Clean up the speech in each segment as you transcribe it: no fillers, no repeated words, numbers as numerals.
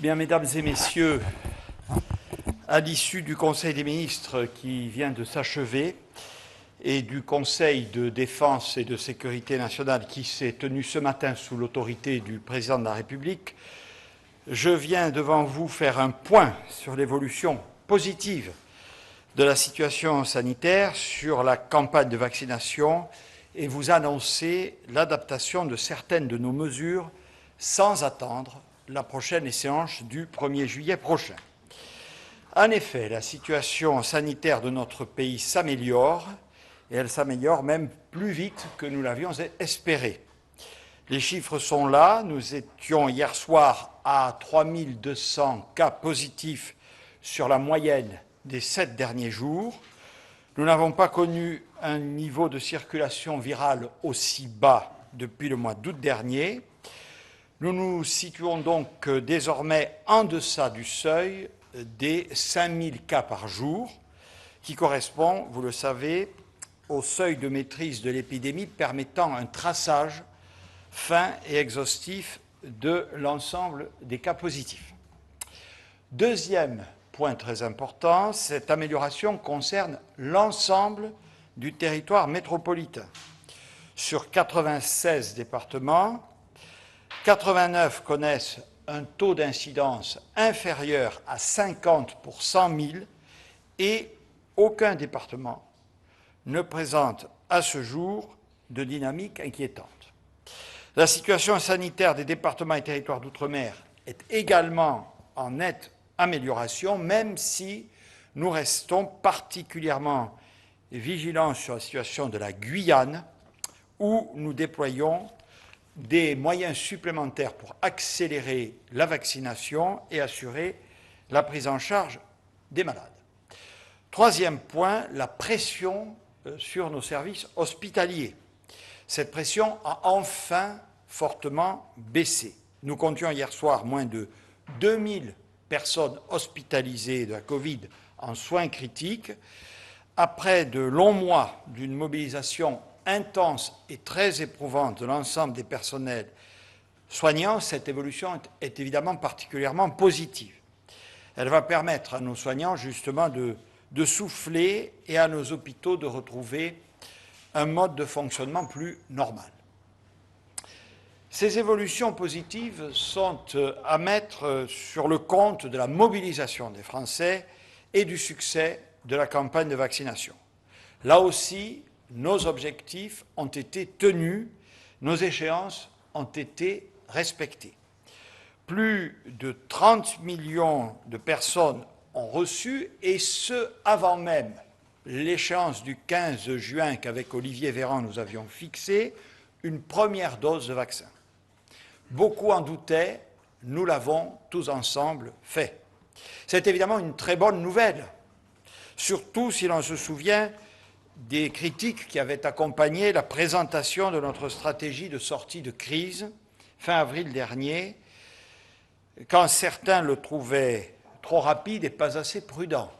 Bien, mesdames et messieurs, à l'issue du Conseil des ministres qui vient de s'achever et du Conseil de défense et de sécurité nationale qui s'est tenu ce matin sous l'autorité du président de la République, je viens devant vous faire un point sur l'évolution positive de la situation sanitaire, sur la campagne de vaccination et vous annoncer l'adaptation de certaines de nos mesures sans attendre la prochaine échéance du 1er juillet prochain. En effet, la situation sanitaire de notre pays s'améliore, et elle s'améliore même plus vite que nous l'avions espéré. Les chiffres sont là. Nous étions hier soir à 3200 cas positifs sur la moyenne des 7 derniers jours. Nous n'avons pas connu un niveau de circulation virale aussi bas depuis le mois d'août dernier. Nous nous situons donc désormais en deçà du seuil des 5000 cas par jour, qui correspond, vous le savez, au seuil de maîtrise de l'épidémie permettant un traçage fin et exhaustif de l'ensemble des cas positifs. Deuxième point très important, cette amélioration concerne l'ensemble du territoire métropolitain. Sur 96 départements, 89 connaissent un taux d'incidence inférieur à 50 pour 100 000 et aucun département ne présente à ce jour de dynamique inquiétante. La situation sanitaire des départements et territoires d'outre-mer est également en nette amélioration, même si nous restons particulièrement vigilants sur la situation de la Guyane, où nous déployons des moyens supplémentaires pour accélérer la vaccination et assurer la prise en charge des malades. Troisième point, la pression sur nos services hospitaliers. Cette pression a enfin fortement baissé. Nous comptions hier soir moins de 2000 personnes hospitalisées de la Covid en soins critiques. Après de longs mois d'une mobilisation intense et très éprouvante de l'ensemble des personnels soignants, cette évolution est évidemment particulièrement positive. Elle va permettre à nos soignants justement de souffler et à nos hôpitaux de retrouver un mode de fonctionnement plus normal. Ces évolutions positives sont à mettre sur le compte de la mobilisation des Français et du succès de la campagne de vaccination. Là aussi, nos objectifs ont été tenus, nos échéances ont été respectées. Plus de 30 millions de personnes ont reçu, et ce, avant même l'échéance du 15 juin qu'avec Olivier Véran nous avions fixé, une première dose de vaccin. Beaucoup en doutaient, nous l'avons tous ensemble fait. C'est évidemment une très bonne nouvelle, surtout si l'on se souvient des critiques qui avaient accompagné la présentation de notre stratégie de sortie de crise fin avril dernier, quand certains le trouvaient trop rapide et pas assez prudent.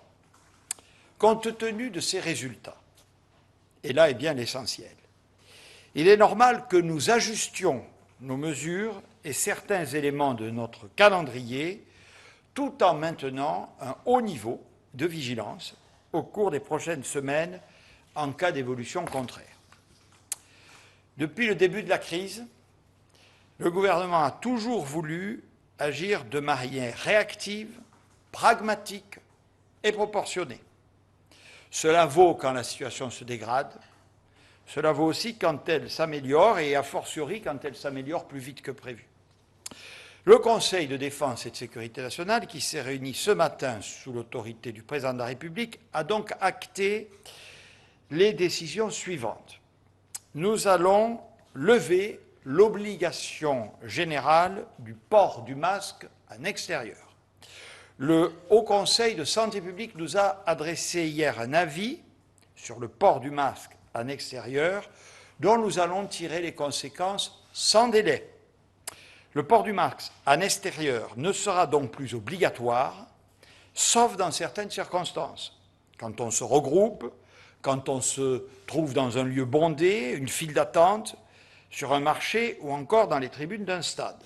Compte tenu de ces résultats, et là est bien l'essentiel, il est normal que nous ajustions nos mesures et certains éléments de notre calendrier tout en maintenant un haut niveau de vigilance au cours des prochaines semaines en cas d'évolution contraire. Depuis le début de la crise, le gouvernement a toujours voulu agir de manière réactive, pragmatique et proportionnée. Cela vaut quand la situation se dégrade, cela vaut aussi quand elle s'améliore et a fortiori quand elle s'améliore plus vite que prévu. Le Conseil de défense et de sécurité nationale, qui s'est réuni ce matin sous l'autorité du président de la République, a donc acté les décisions suivantes. Nous allons lever l'obligation générale du port du masque en extérieur. Le Haut Conseil de santé publique nous a adressé hier un avis sur le port du masque en extérieur dont nous allons tirer les conséquences sans délai. Le port du masque en extérieur ne sera donc plus obligatoire, sauf dans certaines circonstances. Quand on se regroupe, quand on se trouve dans un lieu bondé, une file d'attente, sur un marché ou encore dans les tribunes d'un stade.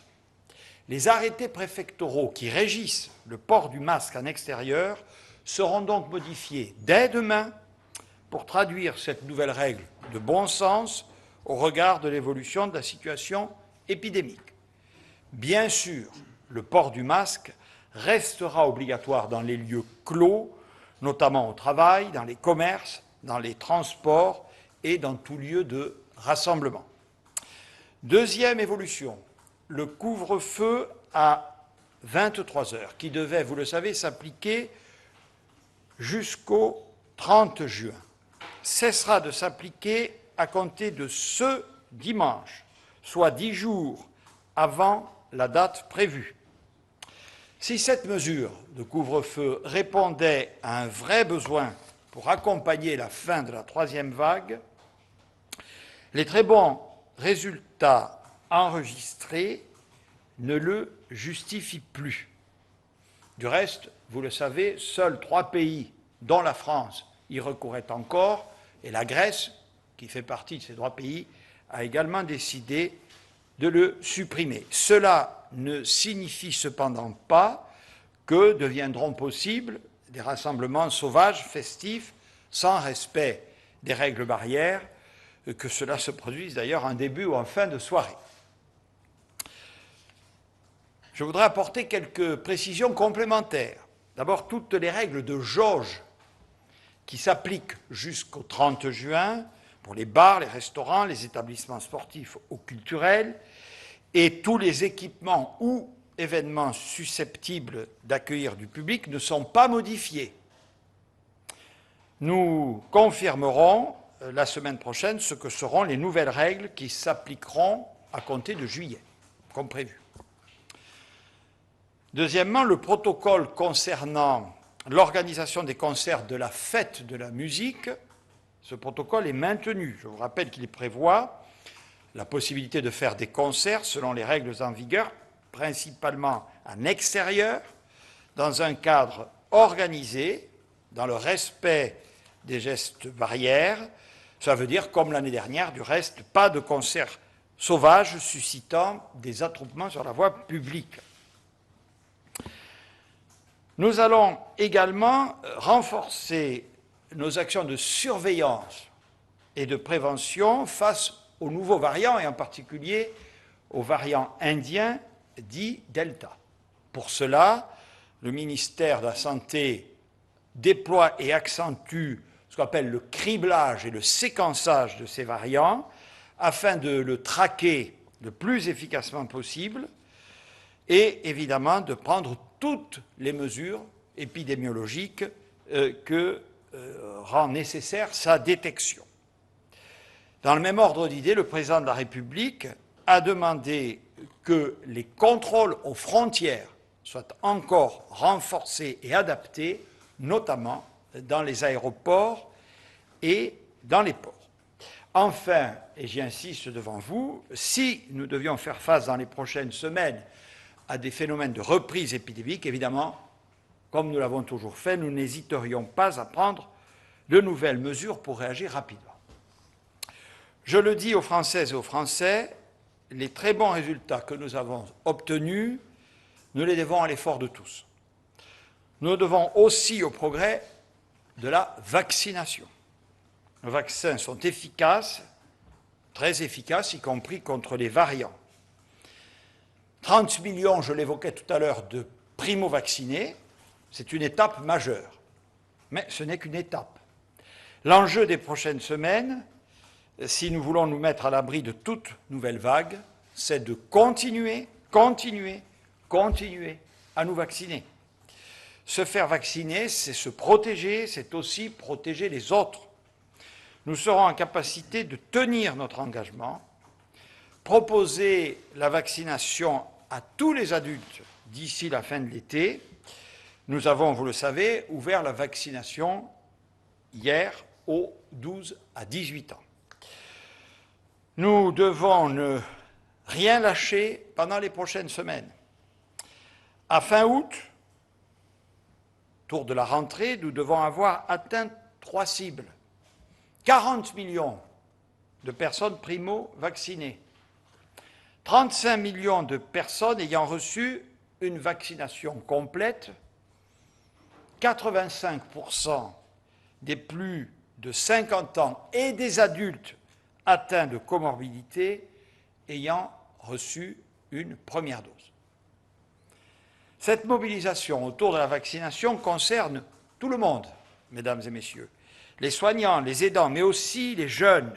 Les arrêtés préfectoraux qui régissent le port du masque en extérieur seront donc modifiés dès demain pour traduire cette nouvelle règle de bon sens au regard de l'évolution de la situation épidémique. Bien sûr, le port du masque restera obligatoire dans les lieux clos, notamment au travail, dans les commerces, dans les transports et dans tout lieu de rassemblement. Deuxième évolution, le couvre-feu à 23 heures, qui devait, vous le savez, s'appliquer jusqu'au 30 juin, cessera de s'appliquer à compter de ce dimanche, soit 10 jours avant la date prévue. Si cette mesure de couvre-feu répondait à un vrai besoin pour accompagner la fin de la troisième vague, les très bons résultats enregistrés ne le justifient plus. Du reste, vous le savez, seuls 3 pays, dont la France, y recouraient encore, et la Grèce, qui fait partie de ces 3 pays, a également décidé de le supprimer. Cela ne signifie cependant pas que deviendront possibles des rassemblements sauvages, festifs, sans respect des règles barrières, que cela se produise d'ailleurs en début ou en fin de soirée. Je voudrais apporter quelques précisions complémentaires. D'abord, toutes les règles de jauge qui s'appliquent jusqu'au 30 juin pour les bars, les restaurants, les établissements sportifs ou culturels et tous les équipements ou événements susceptibles d'accueillir du public ne sont pas modifiées. Nous confirmerons la semaine prochaine ce que seront les nouvelles règles qui s'appliqueront à compter de juillet, comme prévu. Deuxièmement, le protocole concernant l'organisation des concerts de la fête de la musique, ce protocole est maintenu. Je vous rappelle qu'il prévoit la possibilité de faire des concerts selon les règles en vigueur, principalement en extérieur, dans un cadre organisé, dans le respect des gestes barrières. Ça veut dire, comme l'année dernière, du reste, pas de concerts sauvages suscitant des attroupements sur la voie publique. Nous allons également renforcer nos actions de surveillance et de prévention face aux nouveaux variants, et en particulier aux variants indiens dits Delta. Pour cela, le ministère de la Santé déploie et accentue ce qu'on appelle le criblage et le séquençage de ces variants afin de le traquer le plus efficacement possible et évidemment de prendre toutes les mesures épidémiologiques que rend nécessaire sa détection. Dans le même ordre d'idées, le président de la République a demandé que les contrôles aux frontières soient encore renforcés et adaptés, notamment dans les aéroports et dans les ports. Enfin, et j'y insiste devant vous, si nous devions faire face dans les prochaines semaines à des phénomènes de reprise épidémique, évidemment, comme nous l'avons toujours fait, nous n'hésiterions pas à prendre de nouvelles mesures pour réagir rapidement. Je le dis aux Françaises et aux Français, les très bons résultats que nous avons obtenus, nous les devons à l'effort de tous. Nous devons aussi au progrès de la vaccination. Nos vaccins sont efficaces, très efficaces, y compris contre les variants. 30 millions, je l'évoquais tout à l'heure, de primo-vaccinés, c'est une étape majeure. Mais ce n'est qu'une étape. L'enjeu des prochaines semaines, si nous voulons nous mettre à l'abri de toute nouvelle vague, c'est de continuer à nous vacciner. Se faire vacciner, c'est se protéger, c'est aussi protéger les autres. Nous serons en capacité de tenir notre engagement, proposer la vaccination à tous les adultes d'ici la fin de l'été. Nous avons, vous le savez, ouvert la vaccination hier aux 12 à 18 ans. Nous devons ne rien lâcher pendant les prochaines semaines. À fin août, autour de la rentrée, nous devons avoir atteint 3 cibles. 40 millions de personnes primo-vaccinées, 35 millions de personnes ayant reçu une vaccination complète, 85% des plus de 50 ans et des adultes atteints de comorbidité ayant reçu une première dose. Cette mobilisation autour de la vaccination concerne tout le monde, mesdames et messieurs, les soignants, les aidants, mais aussi les jeunes.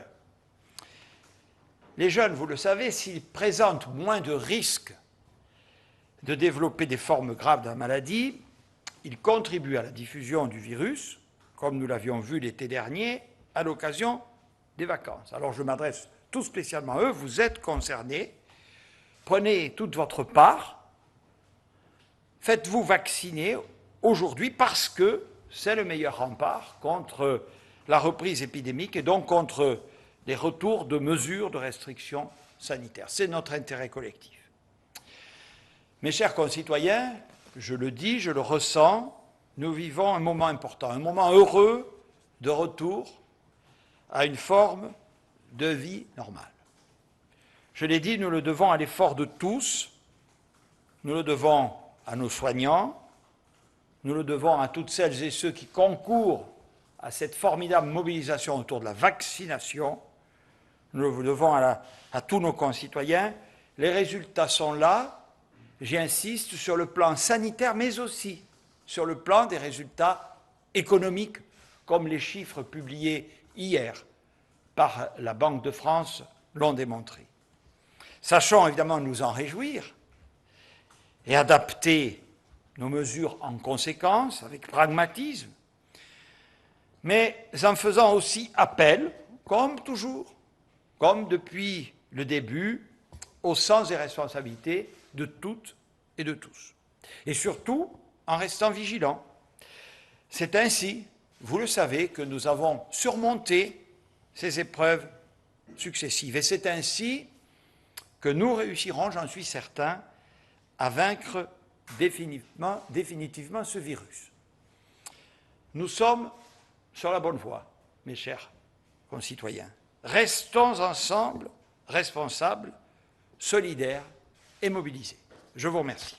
Les jeunes, vous le savez, s'ils présentent moins de risques de développer des formes graves de la maladie, ils contribuent à la diffusion du virus, comme nous l'avions vu l'été dernier, à l'occasion des vacances. Alors je m'adresse tout spécialement à eux, vous êtes concernés, prenez toute votre part, faites-vous vacciner aujourd'hui parce que c'est le meilleur rempart contre la reprise épidémique et donc contre les retours de mesures de restriction sanitaire. C'est notre intérêt collectif. Mes chers concitoyens, je le dis, je le ressens, nous vivons un moment important, un moment heureux de retour à une forme de vie normale. Je l'ai dit, nous le devons à l'effort de tous, nous le devons à nos soignants, nous le devons à toutes celles et ceux qui concourent à cette formidable mobilisation autour de la vaccination, nous le devons à tous nos concitoyens. Les résultats sont là, j'insiste, sur le plan sanitaire, mais aussi sur le plan des résultats économiques, comme les chiffres publiés hier par la Banque de France l'ont démontré. Sachons évidemment nous en réjouir et adapter nos mesures en conséquence, avec pragmatisme, mais en faisant aussi appel, comme toujours, comme depuis le début, au sens des responsabilités de toutes et de tous. Et surtout, en restant vigilants. C'est ainsi, vous le savez, que nous avons surmonté ces épreuves successives. Et c'est ainsi que nous réussirons, j'en suis certain, à vaincre définitivement ce virus. Nous sommes sur la bonne voie, mes chers concitoyens. Restons ensemble, responsables, solidaires et mobilisés. Je vous remercie.